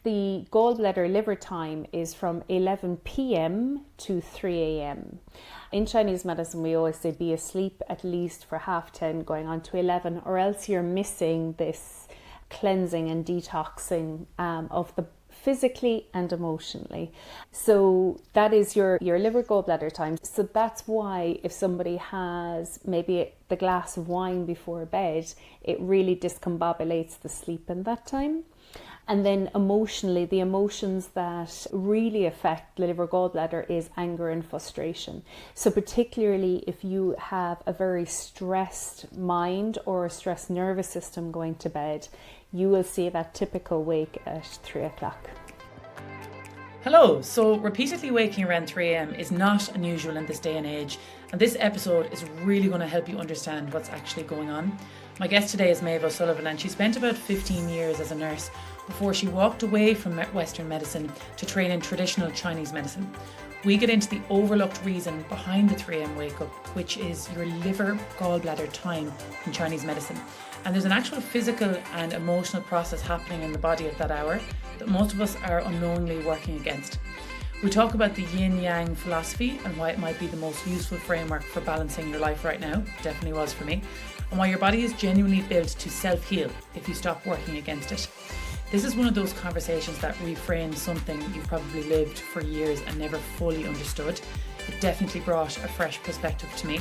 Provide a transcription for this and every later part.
the gallbladder liver time is from 11 p.m. to 3 a.m. In Chinese medicine, we always say be asleep at least for 10:30 going on to 11, or else you're missing this cleansing and detoxing of the physically and emotionally. So that is your liver gallbladder time. So that's why if somebody has maybe the glass of wine before bed, it really discombobulates the sleep in that time. And then emotionally, the emotions that really affect the liver gallbladder is anger and frustration. So particularly if you have a very stressed mind or a stressed nervous system going to bed, you will see that typical wake at 3 o'clock. Hello, so repeatedly waking around 3 a.m. is not unusual in this day and age, and this episode is really going to help you understand what's actually going on. My guest today is Maeve O'Sullivan, and she spent about 15 years as a nurse before she walked away from Western medicine to train in traditional Chinese medicine. We get into the overlooked reason behind the 3 a.m. wake up, which is your liver gallbladder time in Chinese medicine. And there's an actual physical and emotional process happening in the body at that hour that most of us are unknowingly working against. We talk about the yin-yang philosophy and why it might be the most useful framework for balancing your life right now, definitely was for me, and why your body is genuinely built to self-heal if you stop working against it. This is one of those conversations that reframes something you've probably lived for years and never fully understood. It definitely brought a fresh perspective to me.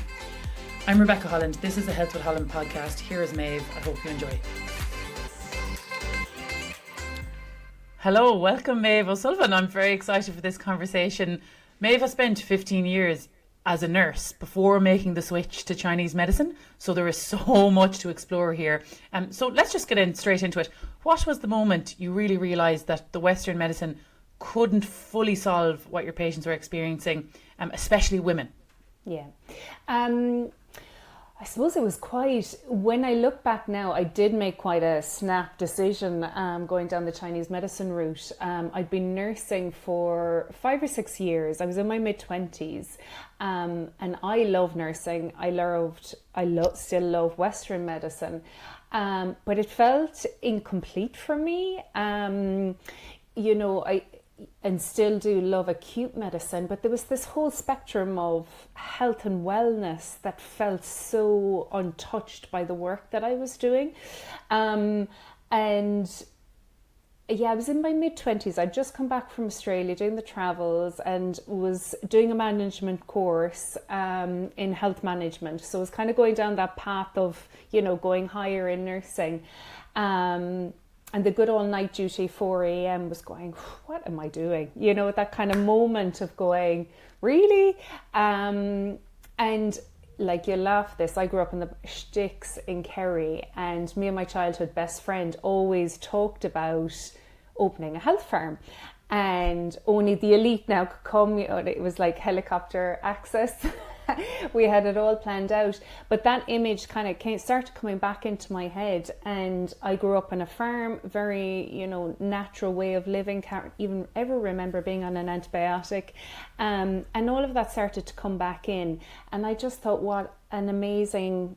I'm Rebecca Holland. This is the Health with Holland podcast. Here is Maeve. I hope you enjoy. Hello, welcome Maeve O'Sullivan. I'm very excited for this conversation. Maeve has spent 15 years as a nurse before making the switch to Chinese medicine, so there is so much to explore here. So let's just get straight into it. What was the moment you really realised that the Western medicine couldn't fully solve what your patients were experiencing, especially women? Yeah. I suppose it was when I look back now, I did make quite a snap decision going down the Chinese medicine route. I'd been nursing for 5 or 6 years. I was in my mid-20s and I love nursing. I still love Western medicine, but it felt incomplete for me. And still do love acute medicine, but there was this whole spectrum of health and wellness that felt so untouched by the work that I was doing. I was in my mid-20s. I'd just come back from Australia doing the travels and was doing a management course in health management. So I was kind of going down that path of, going higher in nursing. And the good old night duty, 4 a.m. was going, what am I doing? That kind of moment of going, really? And like, you laugh this, I grew up in the sticks in Kerry, and me and my childhood best friend always talked about opening a health farm. And only the elite now could come, it was like helicopter access. We had it all planned out, but that image kind of started coming back into my head. And I grew up on a farm, very natural way of living, can't even ever remember being on an antibiotic, and all of that started to come back in. And I just thought, what an amazing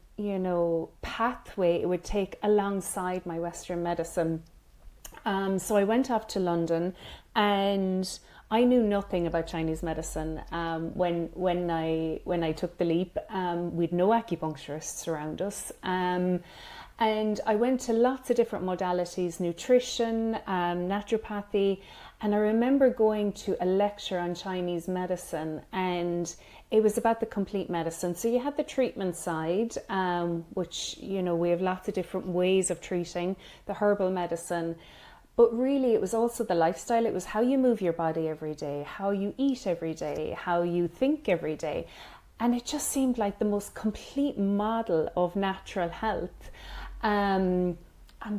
pathway it would take alongside my Western medicine. So I went off to London, and I knew nothing about Chinese medicine when I took the leap. We'd no acupuncturists around us. And I went to lots of different modalities, nutrition, naturopathy. And I remember going to a lecture on Chinese medicine, and it was about the complete medicine. So you had the treatment side, which, we have lots of different ways of treating, the herbal medicine. But really, it was also the lifestyle. It was how you move your body every day, how you eat every day, how you think every day. And it just seemed like the most complete model of natural health. And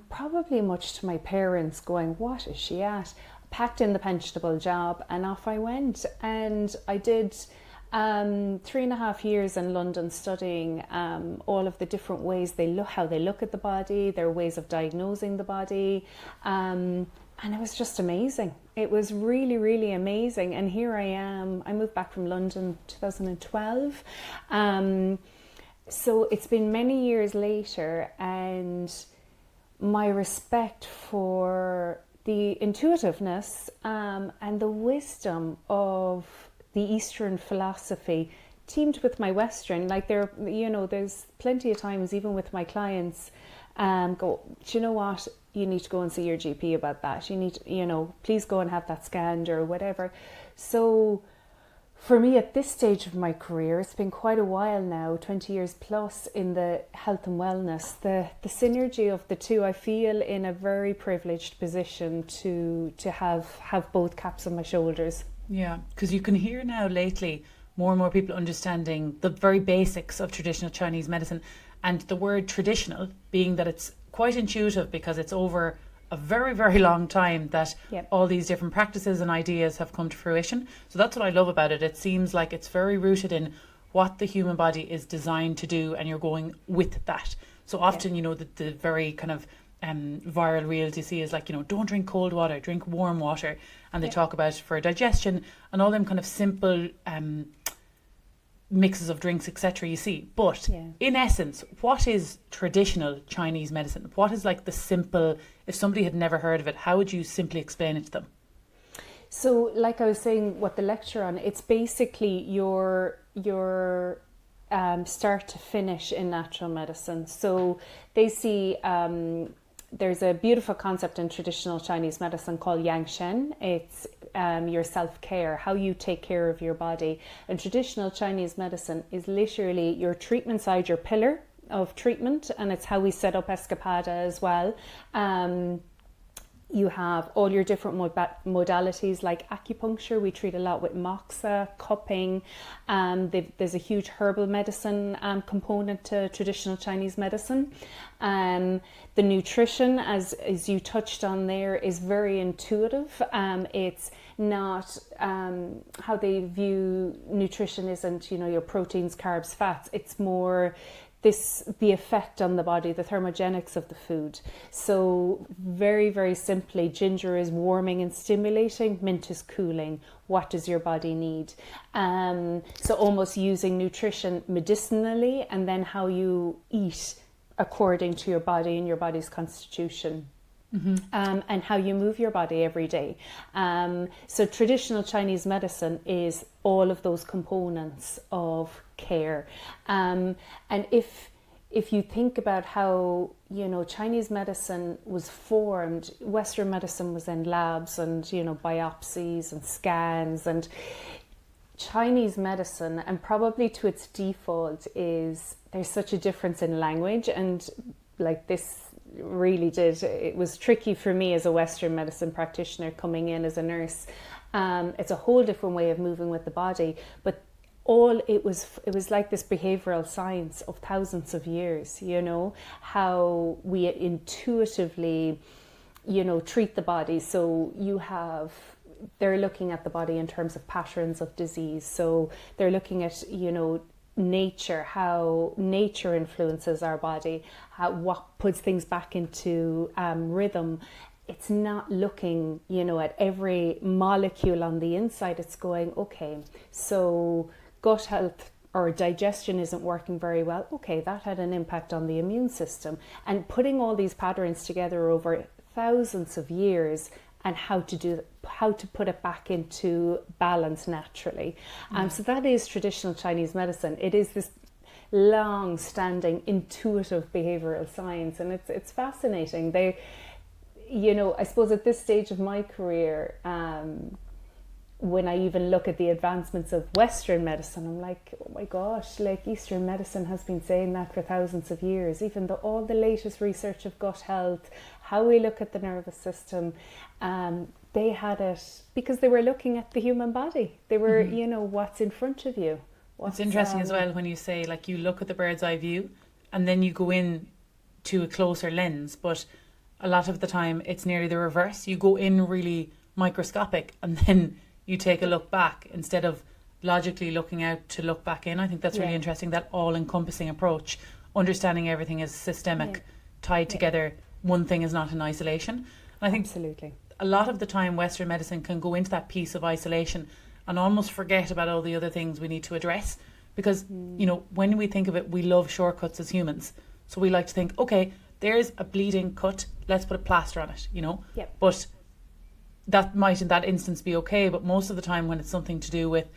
probably much to my parents going, what is she at? Packed in the pensionable job, and off I went. And I did 3.5 years in London studying all of the different ways how they look at the body, their ways of diagnosing the body, and it was just amazing. It was really, really amazing. And here I am. I moved back from London 2012. So it's been many years later, and my respect for the intuitiveness and the wisdom of the Eastern philosophy teamed with my Western. Like there's plenty of times, even with my clients, go, do you know what? You need to go and see your GP about that. You need to, please go and have that scanned or whatever. So for me at this stage of my career, it's been quite a while now, 20 years plus in the health and wellness, the synergy of the two. I feel in a very privileged position to have both caps on my shoulders. Yeah, because you can hear now lately more and more people understanding the very basics of traditional Chinese medicine, and the word traditional being that it's quite intuitive because it's over a very, very long time that all these different practices and ideas have come to fruition. So that's what I love about it. It seems like it's very rooted in what the human body is designed to do, and you're going with that. So often, the very kind of viral reels you see is like, don't drink cold water, drink warm water. And they talk about for digestion and all them kind of simple mixes of drinks, etc. you see. But in essence, what is traditional Chinese medicine? What is like the simple, if somebody had never heard of it, how would you simply explain it to them? So like I was saying, what the lecture on, it's basically your start to finish in natural medicine. So they see there's a beautiful concept in traditional Chinese medicine called yang shen. It's your self-care, how you take care of your body. And traditional Chinese medicine is literally your treatment side, your pillar of treatment, and it's how we set up Escapada as well. You have all your different modalities like acupuncture. We treat a lot with moxa, cupping. There's a huge herbal medicine component to traditional Chinese medicine. The nutrition, as you touched on there, is very intuitive. It's not how they view nutrition isn't, your proteins, carbs, fats. It's more the effect on the body, the thermogenics of the food. So very, very simply, ginger is warming and stimulating, mint is cooling. What does your body need? So almost using nutrition medicinally, and then how you eat according to your body and your body's constitution. And how you move your body every day. So traditional Chinese medicine is all of those components of care. And if you think about how, Chinese medicine was formed, Western medicine was in labs and, biopsies and scans, and Chinese medicine, and probably to its default, is there's such a difference in language, and like this it was tricky for me as a Western medicine practitioner coming in as a nurse. It's a whole different way of moving with the body, but it was like this behavioral science of thousands of years, how we intuitively, treat the body. So they're looking at the body in terms of patterns of disease. So they're looking at, nature, how nature influences our body, what puts things back into rhythm. It's not looking, at every molecule on the inside. It's going, okay, so gut health or digestion isn't working very well. Okay, that had an impact on the immune system. And putting all these patterns together over thousands of years, and how to put it back into balance naturally. So that is traditional Chinese medicine. It is this long-standing intuitive behavioral science, and it's fascinating. I suppose at this stage of my career, when I even look at the advancements of Western medicine, I'm like, oh my gosh, like Eastern medicine has been saying that for thousands of years. Even all the latest research of gut health, how we look at the nervous system, they had it because they were looking at the human body. They were, what's in front of you. It's interesting as well when you say, like, you look at the bird's eye view and then you go in to a closer lens, but a lot of the time it's nearly the reverse. You go in really microscopic and then you take a look back instead of logically looking out to look back in. I think that's really interesting, that all-encompassing approach, understanding everything is systemic, tied together. One thing is not in isolation. And I think absolutely a lot of the time Western medicine can go into that piece of isolation and almost forget about all the other things we need to address, because when we think of it, we love shortcuts as humans. So we like to think, okay, there's a bleeding cut, let's put a plaster on it, But that might in that instance be okay, but most of the time when it's something to do with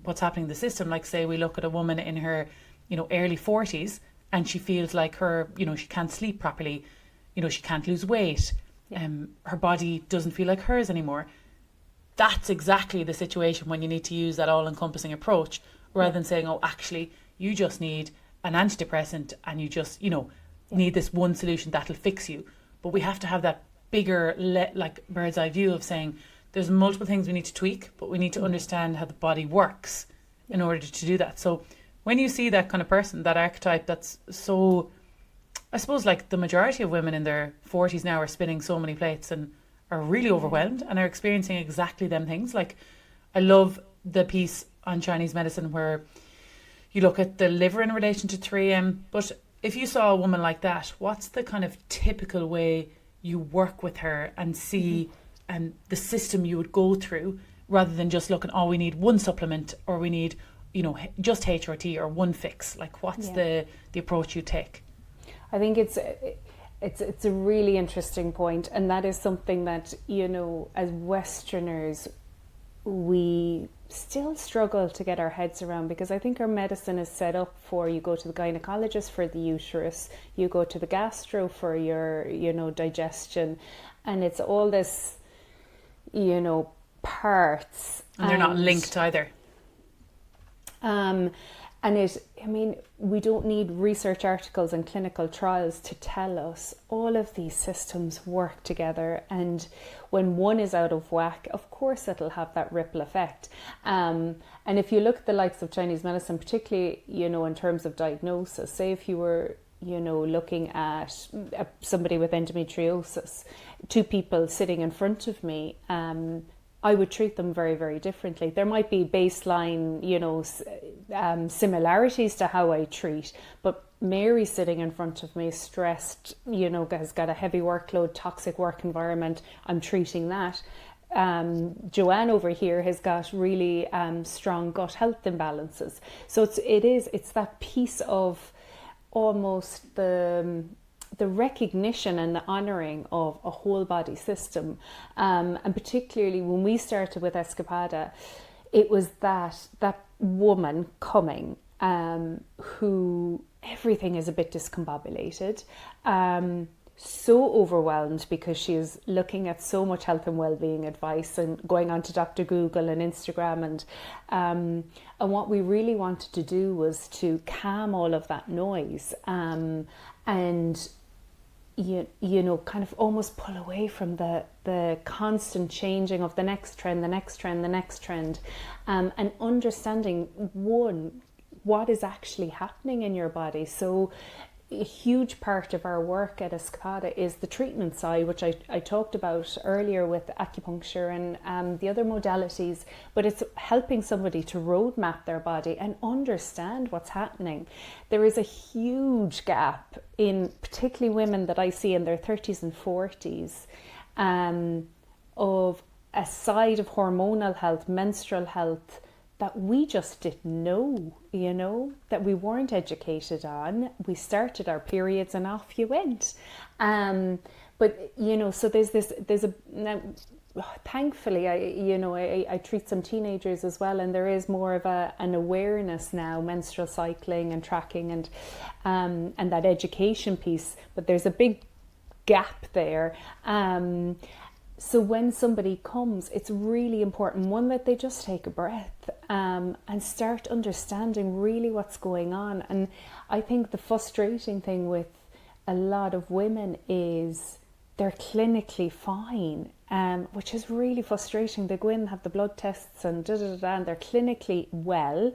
what's happening in the system, like say we look at a woman in her, early 40s, and she feels like her, she can't sleep properly, she can't lose weight, her body doesn't feel like hers anymore. That's exactly the situation when you need to use that all-encompassing approach, rather than saying, oh, actually, you just need an antidepressant and you just, need this one solution that'll fix you. But we have to have that bigger, like bird's eye view of saying there's multiple things we need to tweak, but we need to understand how the body works in order to do that. So when you see that kind of person, that archetype that's so, I suppose like the majority of women in their 40s now are spinning so many plates and are really overwhelmed and are experiencing exactly them things. Like I love the piece on Chinese medicine where you look at the liver in relation to 3M, but if you saw a woman like that, what's the kind of typical way you work with her and see and the system you would go through, rather than just looking, oh, we need one supplement or we need, just HRT or one fix? Like what's the approach you take? I think it's a really interesting point, and that is something that, as Westerners, we still struggle to get our heads around, because I think our medicine is set up for, you go to the gynecologist for the uterus, you go to the gastro for your, digestion, and it's all this, parts. And they're not linked either. And we don't need research articles and clinical trials to tell us all of these systems work together. And when one is out of whack, of course, it'll have that ripple effect. And if you look at the likes of Chinese medicine, particularly, in terms of diagnosis, say if you were, looking at somebody with endometriosis, two people sitting in front of me, I would treat them very, very differently. There might be baseline, similarities to how I treat, but Mary sitting in front of me, stressed, has got a heavy workload, toxic work environment, I'm treating that. Joanne over here has got really strong gut health imbalances. So it's that piece of almost the recognition and the honouring of a whole body system. And particularly when we started with Escapada, it was that woman coming who everything is a bit discombobulated, so overwhelmed because she is looking at so much health and well-being advice and going on to Dr. Google and Instagram, and what we really wanted to do was to calm all of that noise, and kind of almost pull away from the constant changing of the next trend, and understanding what is actually happening in your body. So a huge part of our work at Escapada is the treatment side, which I talked about earlier with acupuncture and the other modalities, but it's helping somebody to roadmap their body and understand what's happening. There is a huge gap in particularly women that I see in their 30s and 40s of a side of hormonal health, menstrual health, that we just didn't know, that we weren't educated on. We started our periods and off you went. But, so thankfully, I treat some teenagers as well, and there is more of an awareness now, menstrual cycling and tracking and that education piece, but there's a big gap there. So when somebody comes, it's really important, one, that they just take a breath and start understanding really what's going on. And I think the frustrating thing with a lot of women is they're clinically fine, which is really frustrating. They go in and have the blood tests and and they're clinically well,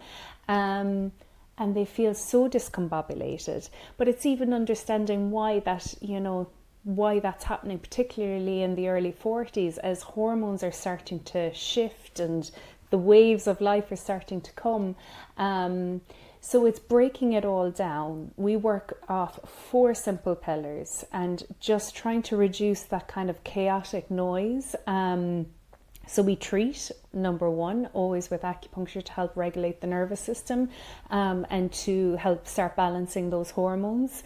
and they feel so discombobulated. But it's even understanding why that, why that's happening, particularly in the early 40s, as hormones are starting to shift and the waves of life are starting to come. So it's breaking it all down. We work off 4 simple pillars and just trying to reduce that kind of chaotic noise. So we treat, number 1, always with acupuncture to help regulate the nervous system, and to help start balancing those hormones.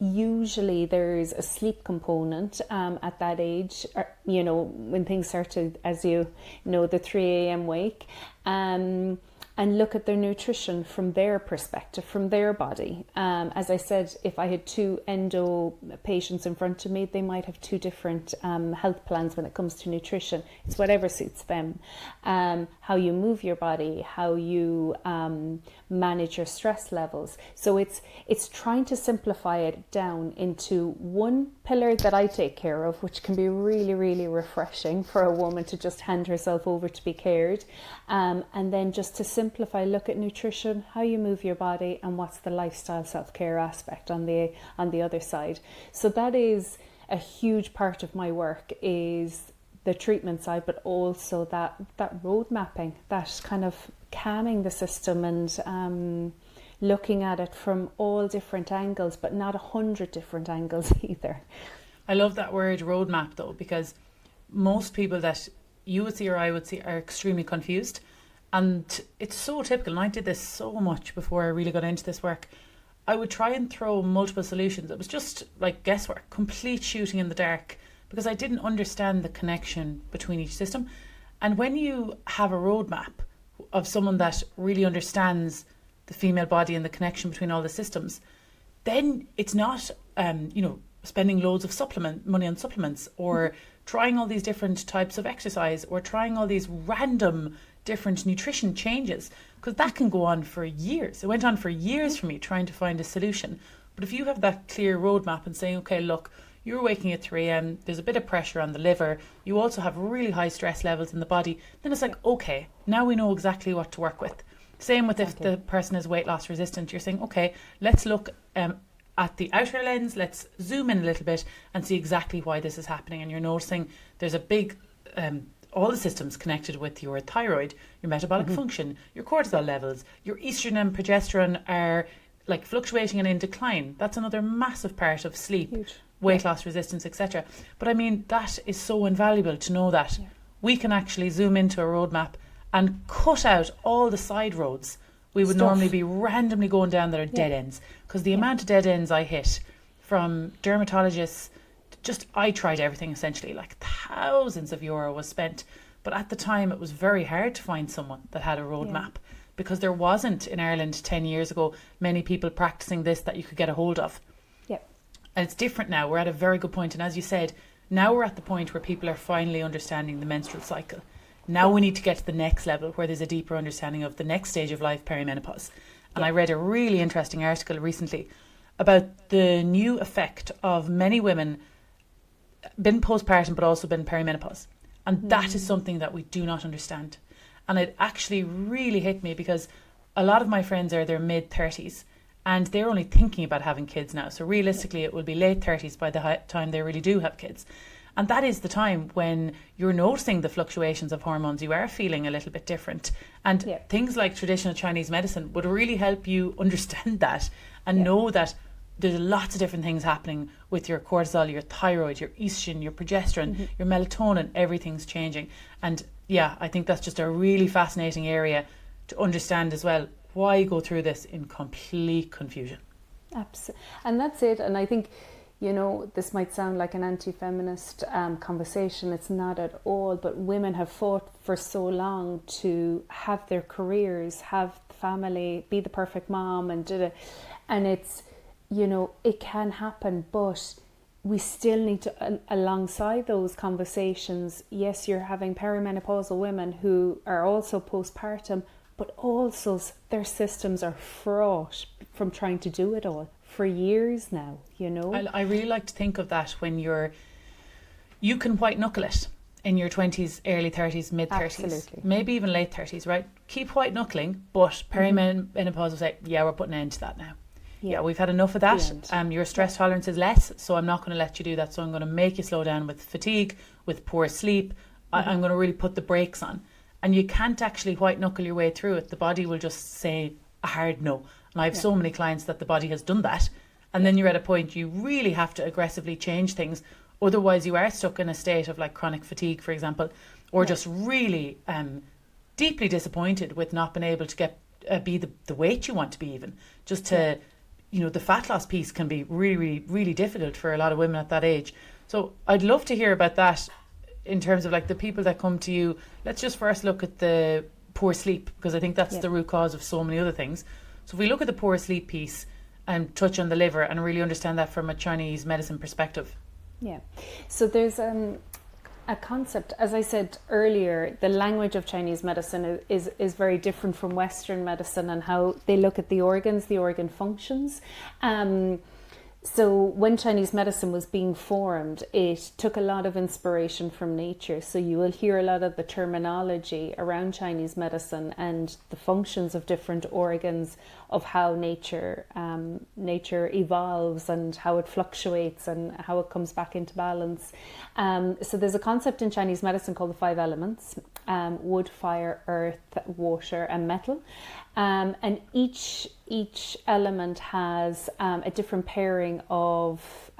usually there's a sleep component at that age, or, you know, when things start to, as you know, the 3 a.m. wake, and look at their nutrition from their perspective, from their body. As I said, if I had 2 endo patients in front of me, they might have 2 different health plans when it comes to nutrition. It's whatever suits them. How you move your body, how you manage your stress levels. So it's trying to simplify it down into one pillar that I take care of, which can be really, really refreshing for a woman to just hand herself over to be cared. And then just to simplify, look at nutrition, how you move your body, and what's the lifestyle self-care aspect on the other side. So that is a huge part of my work, is the treatment side, but also that road mapping, that kind of calming the system and looking at it from all different angles, but not 100 different angles either. I love that word roadmap though, because most people that you would see or I would see are extremely confused. And it's so typical, and I did this so much before I really got into this work. I would try and throw multiple solutions. It was just like guesswork, complete shooting in the dark, because I didn't understand the connection between each system. And when you have a roadmap of someone that really understands the female body and the connection between all the systems, then it's not, spending loads of money on supplements, or trying all these different types of exercise, or trying all these random different nutrition changes, because that can go on for years. It went on for years for me trying to find a solution. But if you have that clear roadmap and saying, okay, look, you're waking at 3 a.m, there's a bit of pressure on the liver, you also have really high stress levels in the body, then it's like, okay, now we know exactly what to work with. Same with if the person is weight loss resistant, you're saying, okay, let's look at the outer lens, let's zoom in a little bit and see exactly why this is happening. And you're noticing there's a big all the systems connected with your thyroid, your metabolic function, your cortisol levels, your estrogen and progesterone are like fluctuating and in decline. That's another massive part of sleep, weight loss resistance, etc. But I mean, that is so invaluable to know that we can actually zoom into a roadmap and cut out all the side roads we would normally be randomly going down that are dead ends. Because the amount of dead ends I hit from dermatologists, I tried everything essentially, like thousands of euro was spent. But at the time it was very hard to find someone that had a roadmap, because there wasn't in Ireland 10 years ago many people practicing this that you could get a hold of. And it's different now. We're at a very good point. And as you said, now we're at the point where people are finally understanding the menstrual cycle. Now we need to get to the next level, where there's a deeper understanding of the next stage of life, perimenopause. And I read a really interesting article recently about the new effect of many women been postpartum but also been perimenopause. And that is something that we do not understand. And it actually really hit me, because a lot of my friends are their mid-30s and they're only thinking about having kids now. So realistically it will be late 30s by the time they really do have kids. And that is the time when you're noticing the fluctuations of hormones. You are feeling a little bit different. And things like traditional Chinese medicine would really help you understand that and know that there's lots of different things happening with your cortisol, your thyroid, your estrogen, your progesterone, your melatonin. Everything's changing. And I think that's just a really fascinating area to understand as well. Why go through this in complete confusion? Absolutely. And that's it. And I think, this might sound like an anti-feminist conversation. It's not at all. But women have fought for so long to have their careers, have family, be the perfect mom, and it's, it can happen, but we still need to, alongside those conversations, yes, you're having perimenopausal women who are also postpartum, but also their systems are fraught from trying to do it all for years now, I really like to think of that when you can white knuckle it in your 20s, early 30s, mid 30s, maybe even late 30s, right? Keep white knuckling, but perimenopause will say, we're putting an end to that now. We've had enough of that. Your stress tolerance is less, so I'm not going to let you do that. So I'm going to make you slow down with fatigue, with poor sleep. I'm going to really put the brakes on. And you can't actually white knuckle your way through it. The body will just say a hard no. And I have so many clients that the body has done that. And then you're at a point you really have to aggressively change things. Otherwise you are stuck in a state of like chronic fatigue, for example, or just really deeply disappointed with not being able to get be the weight you want to be, even just to the fat loss piece can be really, really, really difficult for a lot of women at that age. So I'd love to hear about that in terms of like the people that come to you. Let's just first look at the poor sleep, because I think that's the root cause of so many other things. So if we look at the poor sleep piece and touch on the liver and really understand that from a Chinese medicine perspective. Yeah. So there's a concept, as I said earlier, the language of Chinese medicine is very different from Western medicine and how they look at the organs, the organ functions. So when Chinese medicine was being formed, it took a lot of inspiration from nature. So you will hear a lot of the terminology around Chinese medicine and the functions of different organs, of how nature evolves and how it fluctuates and how it comes back into balance. So there's a concept in Chinese medicine called the 5 elements: wood, fire, earth, water, and metal. And each element has a different pairing of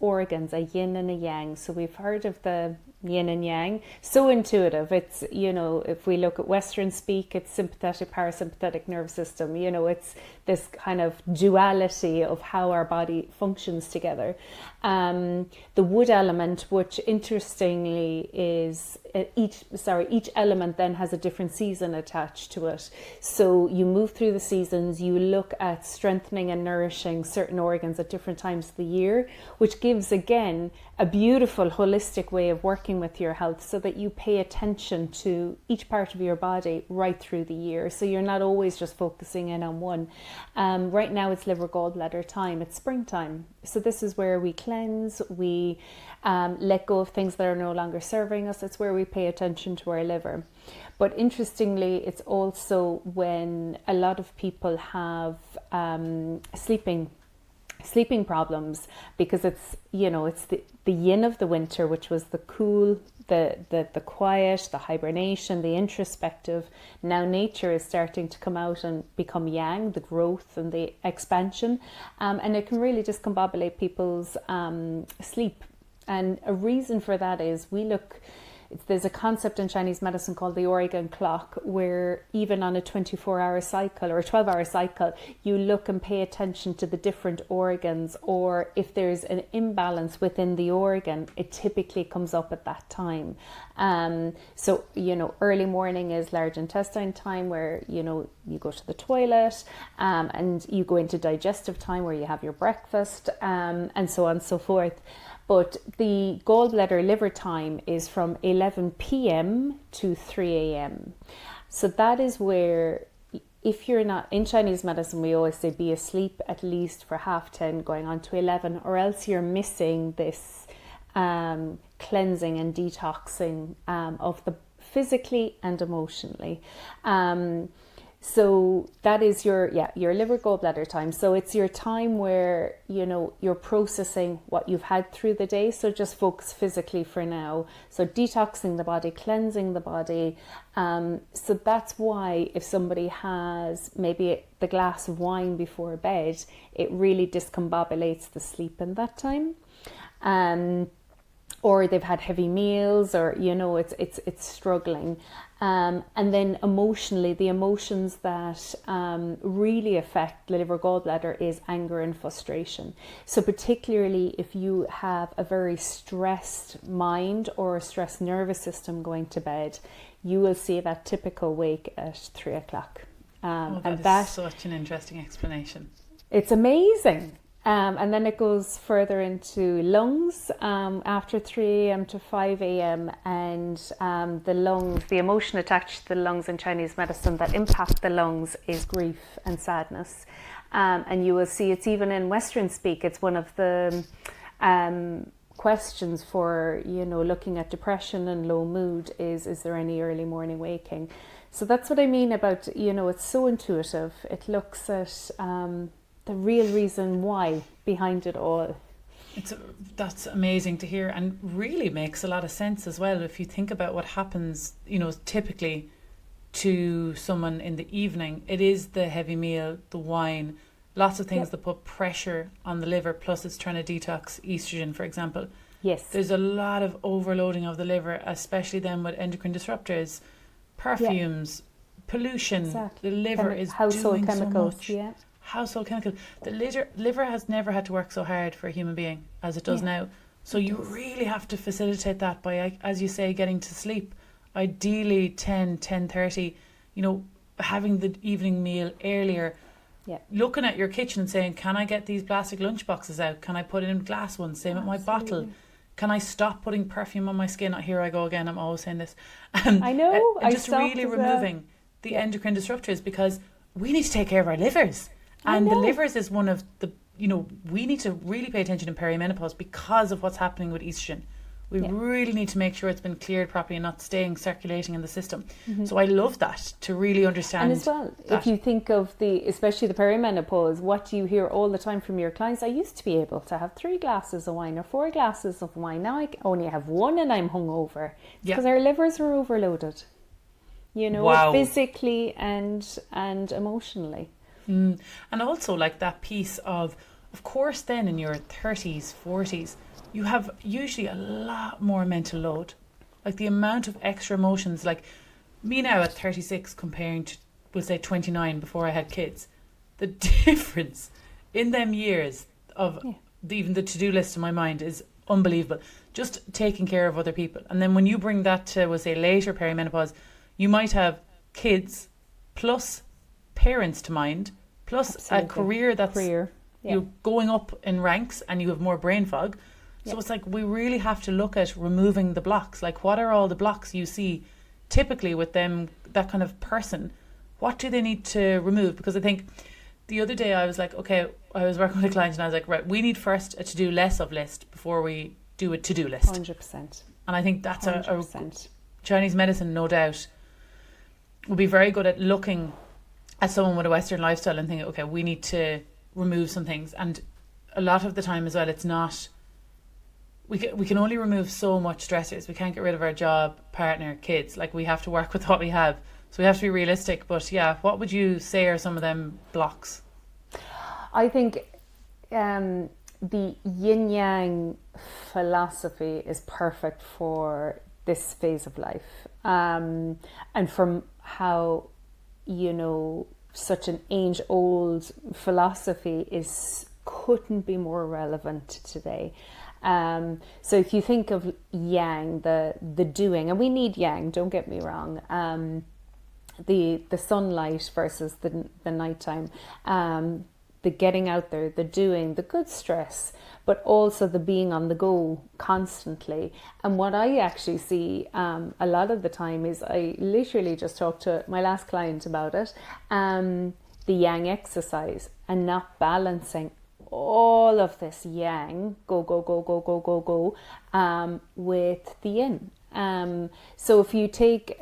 organs, a yin and a yang. So we've heard of the yin and yang. So intuitive. It's, if we look at Western speak, it's sympathetic, parasympathetic nervous system. It's this kind of duality of how our body functions together. The wood element, which interestingly is each element then has a different season attached to it. So you move through the seasons, you look at strengthening and nourishing certain organs at different times of the year, which gives again a beautiful holistic way of working with your health, so that you pay attention to each part of your body right through the year. So you're not always just focusing in on one. Right now it's liver gallbladder time, it's springtime. So this is where we cleanse, we let go of things that are no longer serving us. It's where we pay attention to our liver. But interestingly, it's also when a lot of people have sleeping problems, because it's the yin of the winter, which was the cool, the quiet, the hibernation, the introspective. Now nature is starting to come out and become yang, the growth and the expansion, and it can really discombobulate people's sleep. And a reason for that is there's a concept in Chinese medicine called the organ clock, where even on a 24-hour cycle or a 12-hour cycle, you look and pay attention to the different organs, or if there's an imbalance within the organ, it typically comes up at that time. So, early morning is large intestine time, where, you go to the toilet, and you go into digestive time, where you have your breakfast, and so on and so forth. But the gallbladder liver time is from 11 p.m. to 3 a.m. So that is where, if you're not, in Chinese medicine, we always say be asleep at least for 10:30 going on to 11, or else you're missing this cleansing and detoxing of the physically and emotionally. So that is your liver gallbladder time. So it's your time where, you're processing what you've had through the day. So just focus physically for now. So detoxing the body, cleansing the body. So that's why if somebody has maybe the glass of wine before bed, it really discombobulates the sleep in that time. Or they've had heavy meals, or it's struggling, and then emotionally, the emotions that really affect the liver gallbladder is anger and frustration. So particularly if you have a very stressed mind or a stressed nervous system going to bed, you will see that typical wake at 3 o'clock. That's such an interesting explanation. It's amazing. And then it goes further into lungs after 3 a.m. to 5 a.m. And the lungs, the emotion attached to the lungs in Chinese medicine that impact the lungs is grief and sadness. And you will see it's even in Western speak. It's one of the questions for, looking at depression and low mood is there any early morning waking? So that's what I mean about, it's so intuitive. It looks at the real reason why behind it all. That's amazing to hear, and really makes a lot of sense as well if you think about what happens, typically to someone in the evening. It is the heavy meal, the wine, lots of things that put pressure on the liver, plus it's trying to detox estrogen, for example. Yes. There's a lot of overloading of the liver, especially then with endocrine disruptors, perfumes, pollution. Exactly. The liver is household doing chemicals, so much. household chemical. The liver has never had to work so hard for a human being as it does now. So you really have to facilitate that by, as you say, getting to sleep. Ideally 10:30, having the evening meal earlier. Yeah. Looking at your kitchen and saying, can I get these plastic lunch boxes out? Can I put in glass ones? Same with my bottle. Can I stop putting perfume on my skin? Here I go again. I'm always saying this. I know. And just really removing the endocrine disruptors, because we need to take care of our livers. And the livers is one of the, we need to really pay attention in perimenopause because of what's happening with estrogen. We really need to make sure it's been cleared properly and not circulating in the system. So I love that, to really understand. And as well, if you think of especially the perimenopause, what do you hear all the time from your clients? I used to be able to have 3 glasses of wine or 4 glasses of wine. Now I only have 1 and I'm hungover. Because our livers are overloaded, physically and emotionally. And also like that piece of course, then in your 30s, 40s, you have usually a lot more mental load. Like the amount of extra emotions, like me now at 36 comparing to, we'll say 29 before I had kids, the difference in them years of even the to-do list in my mind is unbelievable. Just taking care of other people. And then when you bring that to, we'll say later perimenopause, you might have kids plus parents to mind, plus a career that's you're going up in ranks and you have more brain fog. So it's like we really have to look at removing the blocks. Like, what are all the blocks you see typically with them, that kind of person? What do they need to remove? Because I think the other day I was like, okay, I was working with a client and I was like, right, we need first a to-do less of list before we do a to-do list. 100%. And I think that's a Chinese medicine, no doubt, would be very good at looking at someone with a Western lifestyle and thinking, okay, we need to remove some things. And a lot of the time as well, it's not, we can only remove so much stressors. We can't get rid of our job, partner, kids. Like, we have to work with what we have. So we have to be realistic. But what would you say are some of them blocks? I think the yin-yang philosophy is perfect for this phase of life. And from how, such an age-old philosophy couldn't be more relevant today. So if you think of yang, the doing, and we need yang, don't get me wrong, the sunlight versus the nighttime, the getting out there, the doing, the good stress, but also the being on the go constantly. And what I actually see a lot of the time is, I literally just talked to my last client about it, the yang exercise, and not balancing all of this yang, go, with the yin. So if you take,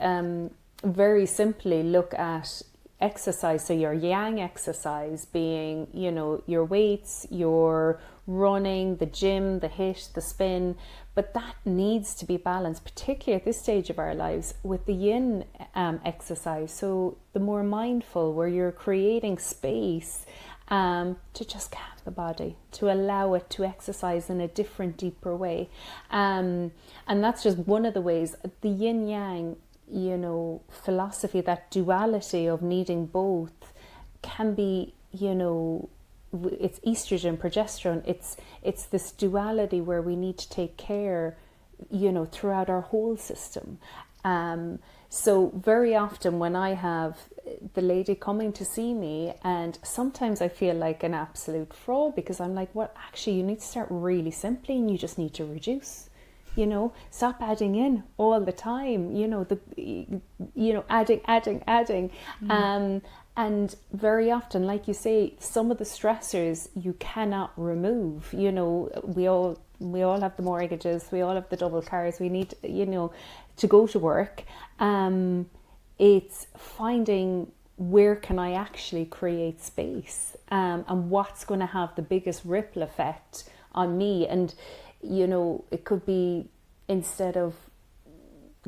very simply look at exercise, so your yang exercise being, your weights, your running, the gym, the HIIT, the spin, but that needs to be balanced, particularly at this stage of our lives, with the yin exercise. So the more mindful, where you're creating space to just calm the body, to allow it to exercise in a different, deeper way. And that's just one of the ways. The yin-yang, philosophy, that duality of needing both, can be, it's estrogen, progesterone. It's this duality where we need to take care, throughout our whole system. So very often when I have the lady coming to see me, and sometimes I feel like an absolute fraud, because I'm like, well, actually you need to start really simply, and you just need to reduce. Stop adding in all the time, adding. And very often, like you say, some of the stressors you cannot remove. We all have the mortgages, we all have the double cars, we need, to go to work. It's finding, where can I actually create space, and what's going to have the biggest ripple effect on me. And it could be, instead of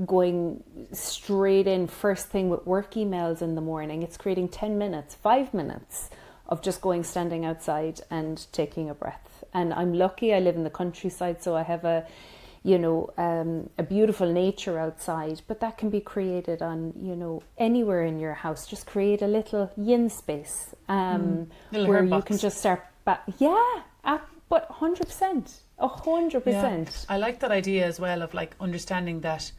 going straight in first thing with work emails in the morning, it's creating 10 minutes, 5 minutes of just standing outside and taking a breath. And I'm lucky, I live in the countryside, so I have a a beautiful nature outside, but that can be created on, anywhere in your house. Just create a little yin space where you can just start back. Yeah, but 100%. 100%. Yeah. I like that idea as well of like understanding that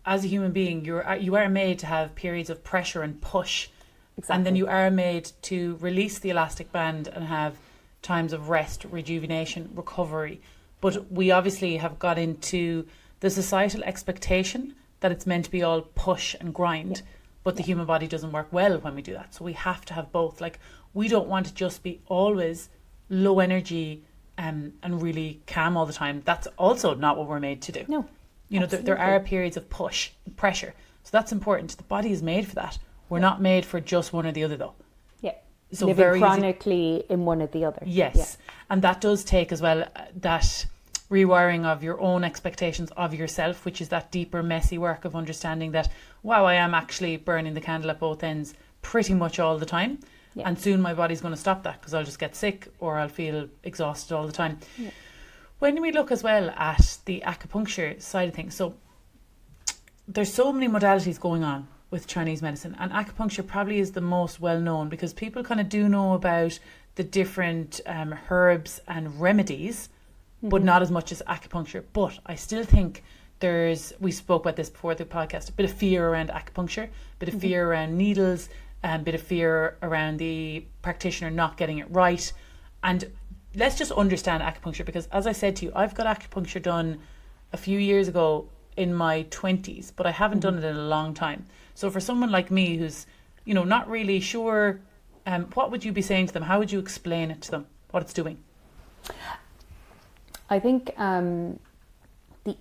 as a human being, you are made to have periods of pressure and push. Exactly. And then you are made to release the elastic band and have times of rest, rejuvenation, recovery. But we obviously have got into the societal expectation that it's meant to be all push and grind, but the human body doesn't work well when we do that. So we have to have both. Like, we don't want to just be always low energy and really calm all the time. That's also not what we're made to do. No. There are periods of push, pressure. So that's important. The body is made for that. We're not made for just one or the other, though. Yeah. So living very chronically in one or the other. Yes. Yeah. And that does take as well that rewiring of your own expectations of yourself, which is that deeper, messy work of understanding that, wow, I am actually burning the candle at both ends pretty much all the time. Yeah. And soon my body's going to stop that because I'll just get sick or I'll feel exhausted all the time. Yeah. When we look as well at the acupuncture side of things, so there's so many modalities going on with Chinese medicine, and acupuncture probably is the most well known because people kind of do know about the different herbs and remedies, but not as much as acupuncture. But I still think we spoke about this before the podcast, a bit of fear around acupuncture, a bit of fear around needles, a bit of fear around the practitioner not getting it right. And let's just understand acupuncture, because as I said to you, I've got acupuncture done a few years ago in my 20s, but I haven't done it in a long time. So for someone like me who's, not really sure, what would you be saying to them? How would you explain it to them, what it's doing? I think the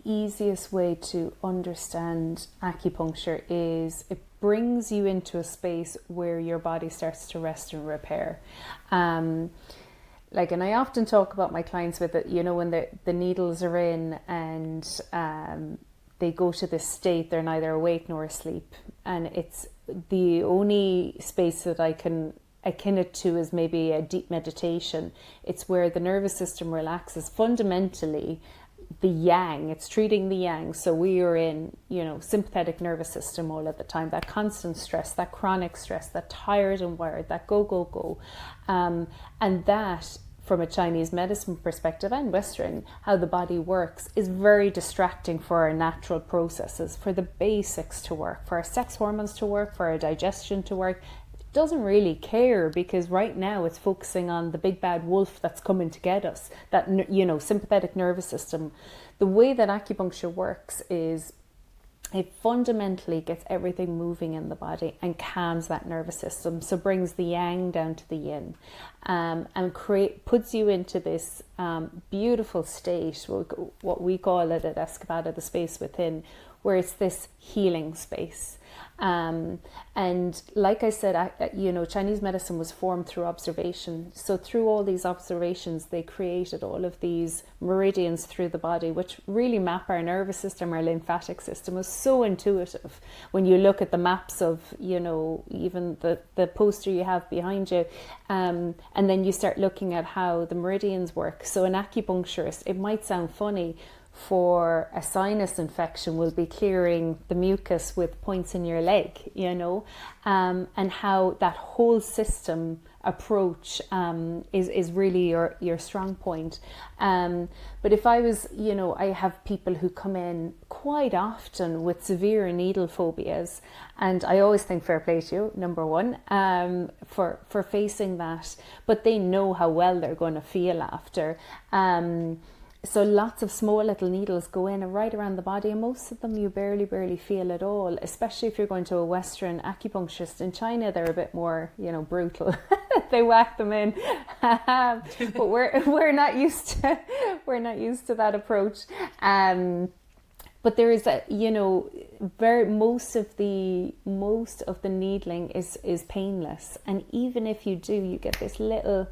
easiest way to understand acupuncture is it brings you into a space where your body starts to rest and repair. And I often talk about my clients with it, when the needles are in and they go to this state, they're neither awake nor asleep. And it's the only space that I can akin it to is maybe a deep meditation. It's where the nervous system relaxes. Fundamentally, the yang, it's treating the yang. So we are in, sympathetic nervous system all of the time, that constant stress, that chronic stress, that tired and wired, that go. And that, from a Chinese medicine perspective and Western, how the body works is very distracting for our natural processes, for the basics to work, for our sex hormones to work, for our digestion to work. It doesn't really care because right now it's focusing on the big bad wolf that's coming to get us, that, sympathetic nervous system. The way that acupuncture works is it fundamentally gets everything moving in the body and calms that nervous system. So brings the yang down to the yin, and puts you into this beautiful state, what we call it at Escapade, the space within, where it's this healing space. And like I said, Chinese medicine was formed through observation. So through all these observations, they created all of these meridians through the body, which really map our nervous system, our lymphatic system. It was so intuitive. When you look at the maps of, even the poster you have behind you, and then you start looking at how the meridians work. So an acupuncturist, it might sound funny, for a sinus infection will be clearing the mucus with points in your leg, and how that whole system approach is really your strong point. But if I was, I have people who come in quite often with severe needle phobias, and I always think fair play to you, number one, for facing that, but they know how well they're going to feel after. So lots of small little needles go in and right around the body, and most of them you barely feel at all, especially if you're going to a Western acupuncturist. In China, they're a bit more, brutal. They whack them in. But we're not used to that approach. But there is most of the needling is painless, and even if you do, you get this little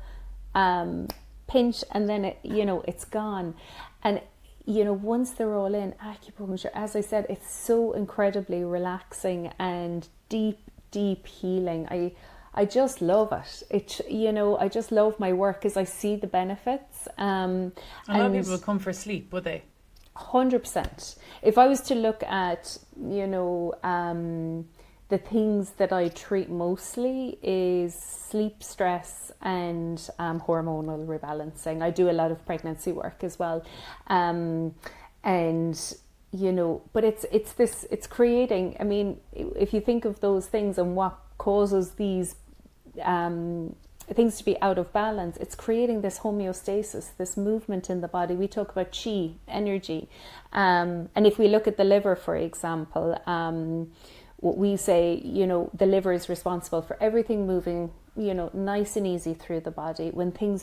pinch, and then it's gone. And once they're all in, acupuncture, as I said, it's so incredibly relaxing and deep healing. I just love it. I just love my work because I see the benefits. A lot of people would come for sleep, would they? 100%. If I was to look at, the things that I treat mostly is sleep, stress, and hormonal rebalancing. I do a lot of pregnancy work as well, and but it's creating. I mean, if you think of those things and what causes these things to be out of balance, it's creating this homeostasis, this movement in the body. We talk about chi, energy, and if we look at the liver, for example, what we say, the liver is responsible for everything moving, nice and easy through the body. When things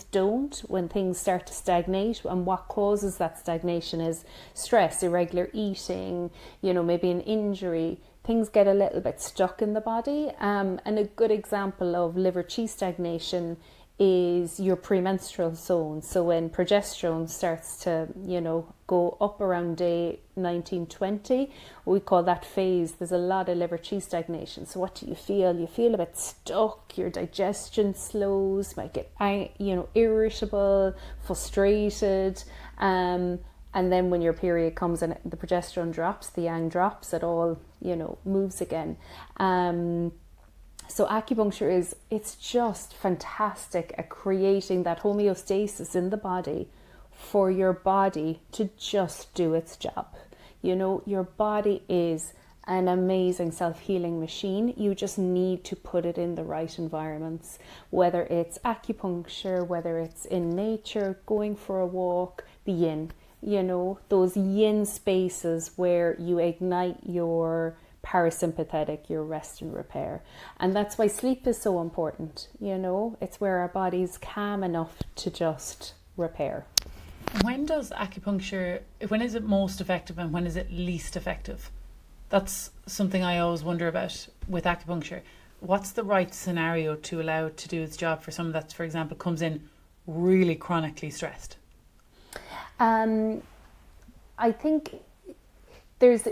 start to stagnate, and what causes that stagnation is stress, irregular eating, maybe an injury, things get a little bit stuck in the body. And a good example of liver chi stagnation is your premenstrual zone. So when progesterone starts to, go up around day 19, 20, we call that phase. There's a lot of liver chi stagnation. So what do you feel? You feel a bit stuck, your digestion slows, might get, irritable, frustrated. And then when your period comes and the progesterone drops, the yang drops, it all, moves again. So acupuncture it's just fantastic at creating that homeostasis in the body for your body to just do its job. Your body is an amazing self-healing machine. You just need to put it in the right environments, whether it's acupuncture, whether it's in nature, going for a walk, the yin, those yin spaces where you ignite your parasympathetic, your rest and repair. And that's why sleep is so important. It's where our body's calm enough to just repair. When is it most effective and when is it least effective? That's something I always wonder about with acupuncture. What's the right scenario to allow it to do its job for someone that, for example, comes in really chronically stressed? I think there's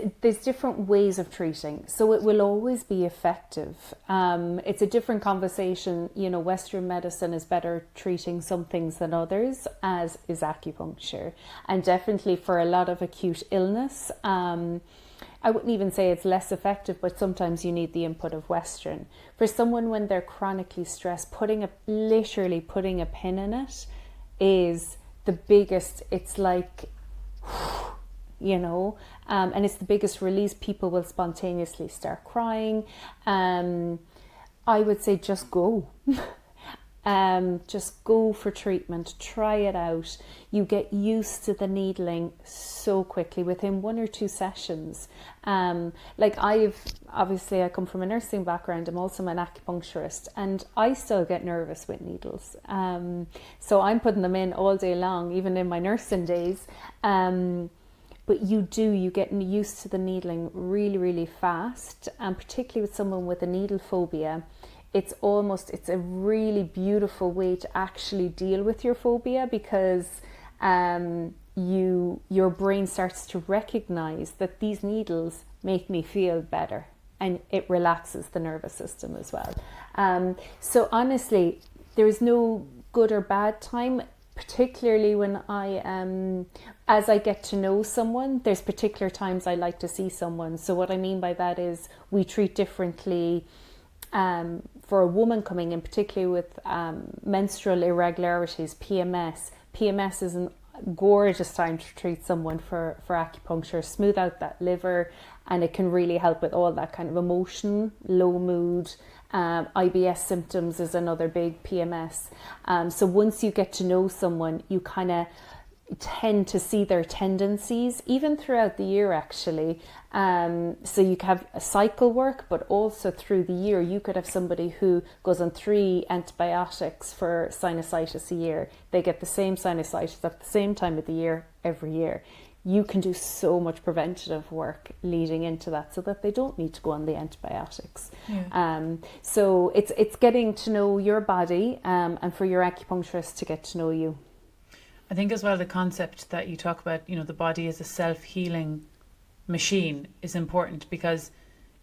different ways of treating, so it will always be effective. It's a different conversation. Western medicine is better treating some things than others, as is acupuncture. And definitely for a lot of acute illness, I wouldn't even say it's less effective, but sometimes you need the input of Western. For someone when they're chronically stressed, literally putting a pin in it is the biggest. It's like, and it's the biggest release. People will spontaneously start crying. I would say just go. Just go for treatment, try it out. You get used to the needling so quickly within 1 or 2 sessions. I come from a nursing background. I'm also an acupuncturist, and I still get nervous with needles. So I'm putting them in all day long, even in my nursing days. But you get used to the needling really, really fast, and particularly with someone with a needle phobia. It's a really beautiful way to actually deal with your phobia, because your brain starts to recognize that these needles make me feel better, and it relaxes the nervous system as well. So honestly, there is no good or bad time, particularly when as I get to know someone. There's particular times I like to see someone. So what I mean by that is we treat differently. For a woman coming in, particularly with menstrual irregularities, PMS is a gorgeous time to treat someone for acupuncture, smooth out that liver, and it can really help with all that kind of emotion, low mood. IBS symptoms is another big PMS. So once you get to know someone, you kind of tend to see their tendencies even throughout the year, actually. So you can have a cycle work, but also through the year you could have somebody who goes on 3 antibiotics for sinusitis a year. They get the same sinusitis at the same time of the year every year. You can do so much preventative work leading into that so that they don't need to go on the antibiotics. Yeah. So it's getting to know your body, and for your acupuncturist to get to know you. I think as well the concept that you talk about, the body as a self-healing machine is important, because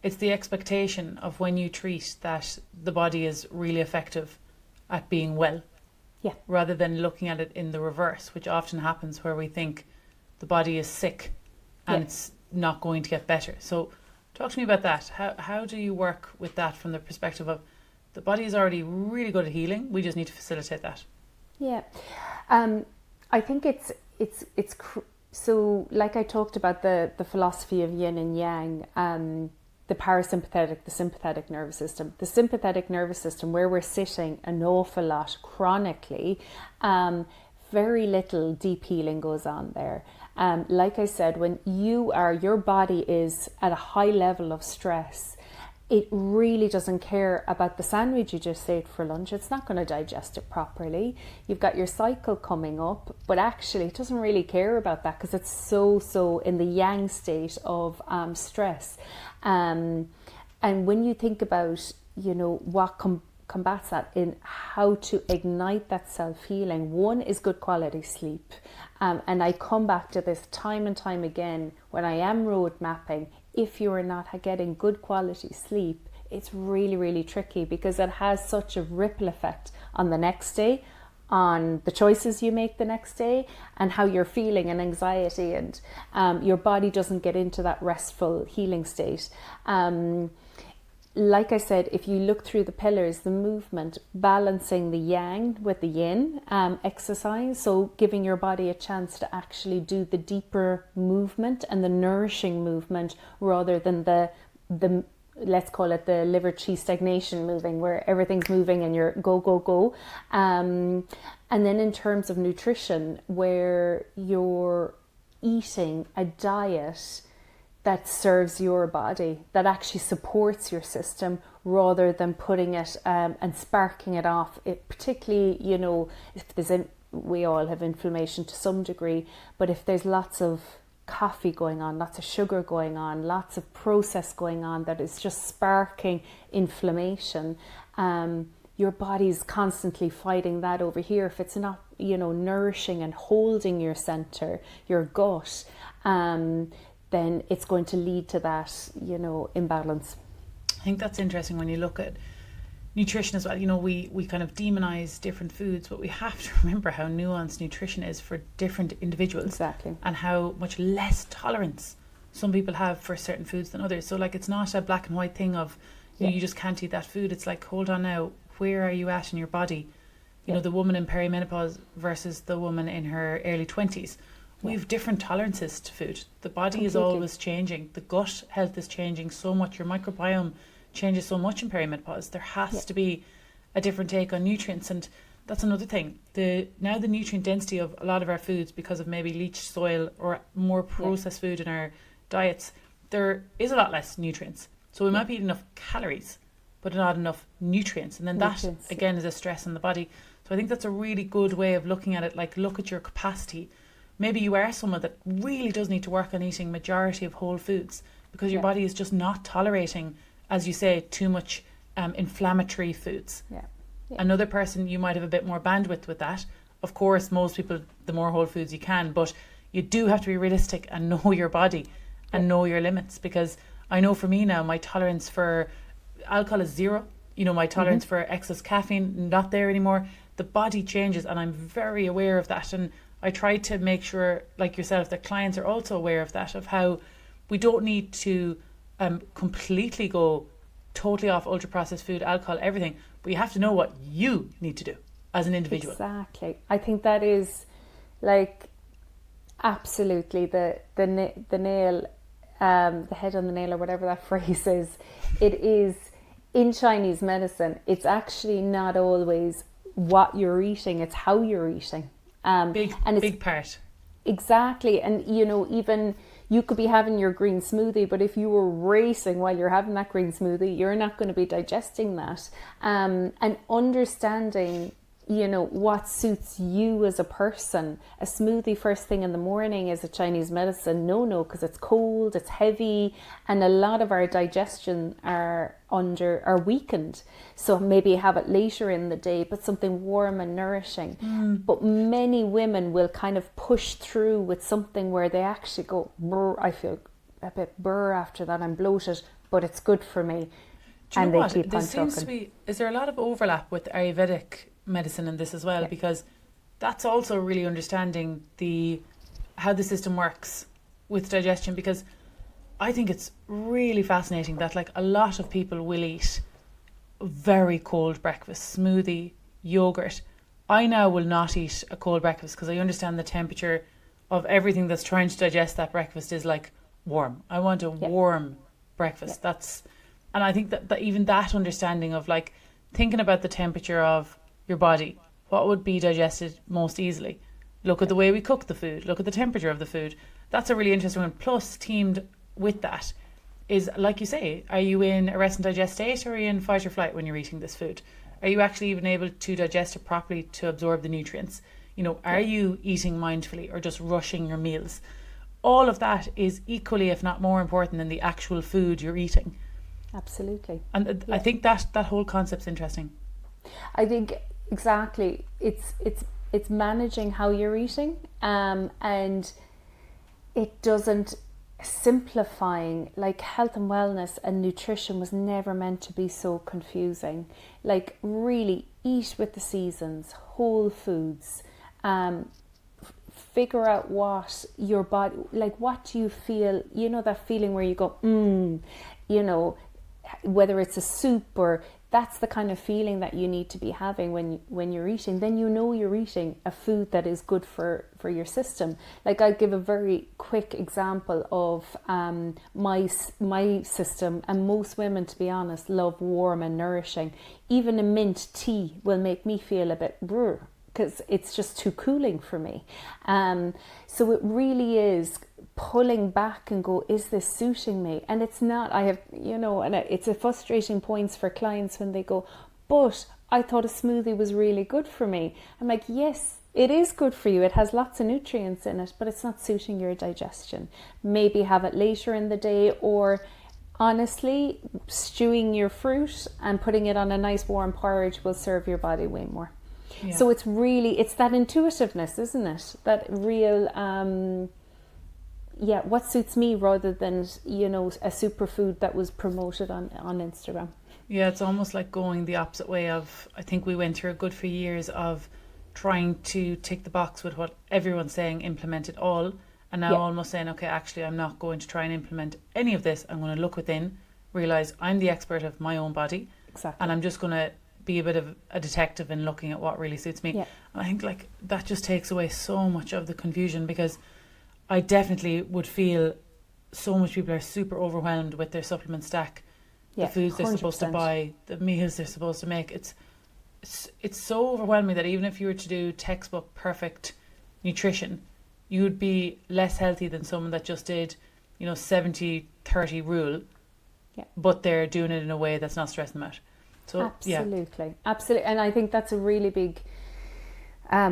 it's the expectation of when you treat that the body is really effective at being well. Yeah. Rather than looking at it in the reverse, which often happens, where we think the body is sick and it's not going to get better. So talk to me about that. How do you work with that from the perspective of the body is already really good at healing, we just need to facilitate that? Yeah, I think so like I talked about the philosophy of yin and yang, the parasympathetic, the sympathetic nervous system. The sympathetic nervous system, where we're sitting an awful lot chronically, very little deep healing goes on there. Like I said, when your body is at a high level of stress, it really doesn't care about the sandwich you just ate for lunch. It's not going to digest it properly. You've got your cycle coming up, but actually it doesn't really care about that because it's so in the yang state of stress. And when you think about, what combats that in how to ignite that self-healing, one is good quality sleep. And I come back to this time and time again when I am road mapping. If you are not getting good quality sleep, it's really, really tricky because it has such a ripple effect on the next day, on the choices you make the next day, and how you're feeling and anxiety, and your body doesn't get into that restful healing state. Like I said, if you look through the pillars, the movement, balancing the yang with the yin exercise, so giving your body a chance to actually do the deeper movement and the nourishing movement rather than the let's call it the liver chi stagnation moving, where everything's moving and you're go. And then in terms of nutrition, where you're eating a diet that serves your body, that actually supports your system, rather than putting it and sparking it off. It particularly, if we all have inflammation to some degree, but if there's lots of coffee going on, lots of sugar going on, lots of process going on that is just sparking inflammation, your body's constantly fighting that over here. If it's not, nourishing and holding your center, your gut, then it's going to lead to that, imbalance. I think that's interesting when you look at nutrition as well. We kind of demonize different foods, but we have to remember how nuanced nutrition is for different individuals. Exactly. And how much less tolerance some people have for certain foods than others. So it's not a black and white thing of, you just can't eat that food. It's like, hold on now, where are you at in your body? The woman in perimenopause versus the woman in her early 20s. We have different tolerances to food. The body is always changing. The gut health is changing so much. Your microbiome changes so much in perimenopause. There has to be a different take on nutrients. And that's another thing. Now the nutrient density of a lot of our foods, because of maybe leached soil or more processed food in our diets, there is a lot less nutrients. So we might be eating enough calories, but not enough nutrients. And then that, again, is a stress on the body. So I think that's a really good way of looking at it. Like, look at your capacity. Maybe you are someone that really does need to work on eating majority of whole foods because your body is just not tolerating, as you say, too much inflammatory foods. Another person, you might have a bit more bandwidth with that. Of course, most people, the more whole foods you can, but you do have to be realistic and know your body and know your limits, because I know for me now, my tolerance for alcohol is zero. My tolerance for excess caffeine, not there anymore. The body changes, and I'm very aware of that. And I try to make sure, like yourself, that clients are also aware of that, of how we don't need to completely go totally off ultra processed food, alcohol, everything, but you have to know what you need to do as an individual. Exactly. I think that is absolutely the nail, the head on the nail, or whatever that phrase is. It is in Chinese medicine. It's not always what you're eating, it's how you're eating. Big part. Exactly. And even you could be having your green smoothie, but if you were racing while you're having that green smoothie, you're not going to be digesting that. And understanding what suits you as a person. A smoothie first thing in the morning is a Chinese medicine no, because it's cold, it's heavy, and a lot of our digestion are weakened. So maybe have it later in the day, but something warm and nourishing. But many women will kind of push through with something where they actually go, I feel a bit after that, I'm bloated, but it's good for me. And they keep on trucking. Is there a lot of overlap with Ayurvedic medicine in this as well? Because that's also really understanding the how the system works with digestion, because I think it's really fascinating that like a lot of people will eat very cold breakfast, smoothie, yogurt. I now will not eat a cold breakfast because I understand the temperature of everything that's trying to digest that breakfast is like warm. I want a warm breakfast. And I think that even that understanding of like thinking about the temperature of your body, what would be digested most easily? Look at the way we cook the food, look at the temperature of the food. That's a really interesting one. Plus, teamed with that is, like you say, are you in a rest and digest state, or are you in fight or flight when you're eating this food? Are you actually even able to digest it properly to absorb the nutrients? You know, are you eating mindfully or just rushing your meals? All of that is equally, if not more important than the actual food you're eating. Absolutely. And I think that whole concept's interesting. I think exactly. It's managing how you're eating, and it doesn't simplifying. Like health and wellness and nutrition was never meant to be so confusing. Like really eat with the seasons, whole foods, figure out what your body, like what do you feel, you know, that feeling where you go, you know, whether it's a soup or that's the kind of feeling that you need to be having when you're eating. Then you know you're eating a food that is good for your system. Like I'll give a very quick example of my system, and most women, to be honest, love warm and nourishing. Even a mint tea will make me feel a bit because it's just too cooling for me. So it really is pulling back and go, is this suiting me? And it's not. I have, you know, and it's a frustrating point for clients when they go, but I thought a smoothie was really good for me. I'm like, yes, it is good for you. It has lots of nutrients in it, but it's not suiting your digestion. Maybe have it later in the day, or honestly, stewing your fruit and putting it on a nice warm porridge will serve your body way more. Yeah. So it's really, it's that intuitiveness, isn't it? That real, what suits me rather than, you know, a superfood that was promoted on Instagram. Yeah, it's almost like going the opposite way of, I think we went through a good few years of trying to tick the box with what everyone's saying, implement it all. And now almost saying, okay, actually, I'm not going to try and implement any of this. I'm going to look within, realize I'm the expert of my own body. Exactly. And I'm just going to be a bit of a detective in looking at what really suits me. Yeah. And I think like that just takes away so much of the confusion, because I definitely would feel so much people are super overwhelmed with their supplement stack, the foods they're 100%. Supposed to buy, the meals they're supposed to make. It's so overwhelming that even if you were to do textbook perfect nutrition, you'd be less healthy than someone that just did, you know, 70-30 rule, but they're doing it in a way that's not stressing them out. So, absolutely. And I think that's a really big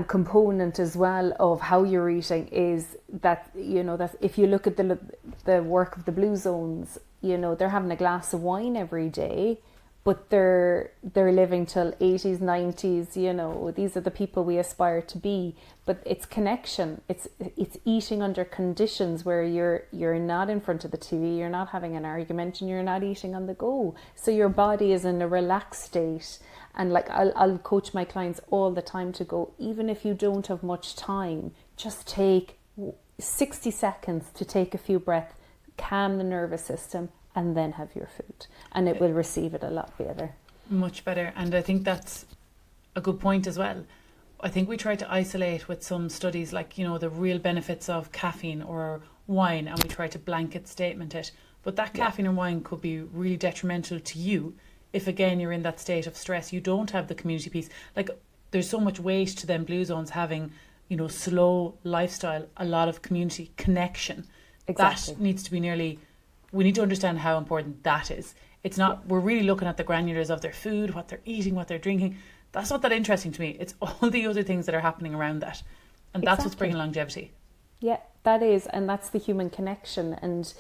component as well of how you're eating, is that, you know, that if you look at the work of the blue zones, you know, they're having a glass of wine every day, but they're living till 80s, 90s, you know, these are the people we aspire to be. But it's connection. It's eating under conditions where you're not in front of the TV, you're not having an argument, and you're not eating on the go. So your body is in a relaxed state. And like I'll coach my clients all the time to go, even if you don't have much time, just take 60 seconds to take a few breaths, calm the nervous system, and then have your food, and it will receive it a lot better. Much better. And I think that's a good point as well. I think we try to isolate with some studies, like, you know, the real benefits of caffeine or wine, and we try to blanket statement it. But that caffeine and wine could be really detrimental to you if, again, you're in that state of stress. You don't have the community piece. Like, there's so much weight to them blue zones having, you know, slow lifestyle, a lot of community connection. Exactly. That needs to be we need to understand how important that is. It's not, we're really looking at the granulars of their food, what they're eating, what they're drinking. That's not that interesting to me. It's all the other things that are happening around that. And that's what's bringing longevity. Yeah, that is. And that's the human connection. And,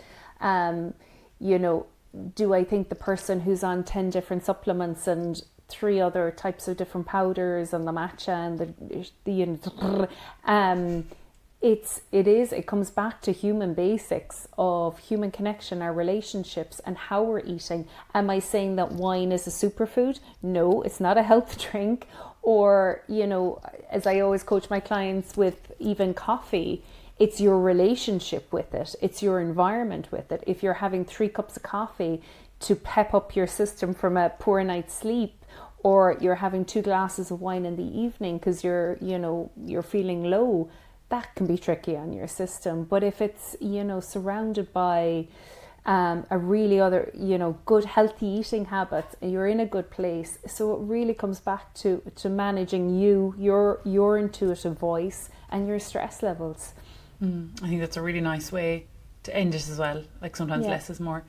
you know, do I think the person who's on 10 different supplements and 3 other types of different powders and the matcha and it comes back to human basics of human connection, our relationships, and how we're eating. Am I saying that wine is a superfood? No, it's not a health drink. Or, you know, as I always coach my clients with even coffee, it's your relationship with it, it's your environment with it. If you're having 3 cups of coffee to pep up your system from a poor night's sleep, or you're having 2 glasses of wine in the evening because you're feeling low, that can be tricky on your system. But if it's, surrounded by a really other, good healthy eating habits, and you're in a good place. So it really comes back to managing your intuitive voice and your stress levels. I think that's a really nice way to end it as well. Like sometimes less is more.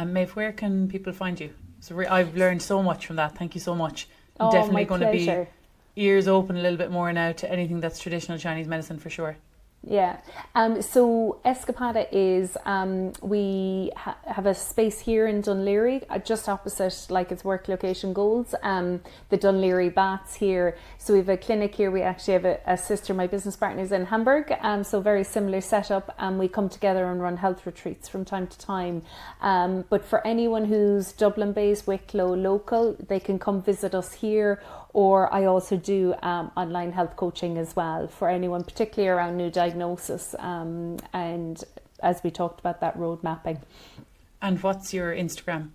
Maeve, where can people find you? So I've learned so much from that. Thank you so much. I'm definitely going to be ears open a little bit more now to anything that's traditional Chinese medicine for sure. Yeah. So Escapada is, we have a space here in Dunleary, just opposite like its work location goals, the Dunleary Baths here. So we have a clinic here. We actually have a sister, my business partner's in Hamburg. So very similar setup. We come together and run health retreats from time to time. But for anyone who's Dublin based, Wicklow local, they can come visit us here. Or I also do online health coaching as well for anyone, particularly around new diagnosis, and as we talked about, that road mapping. And what's your Instagram?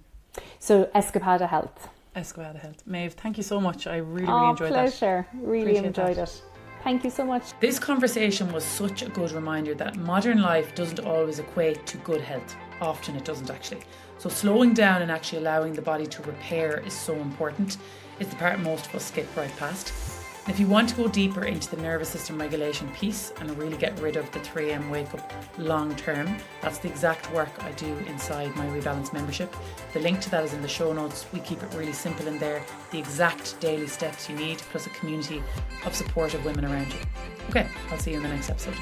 So Escapada Health. Escapada Health. Maeve, thank you so much. I really enjoyed that. Pleasure. Really enjoyed it. Thank you so much. This conversation was such a good reminder that modern life doesn't always equate to good health. Often it doesn't actually. So slowing down and actually allowing the body to repair is so important. It's the part most of us skip right past. And if you want to go deeper into the nervous system regulation piece and really get rid of the 3 a.m. wake up long term, that's the exact work I do inside my Rebalance membership. The link to that is in the show notes. We keep it really simple in there. The exact daily steps you need, plus a community of supportive women around you. Okay, I'll see you in the next episode.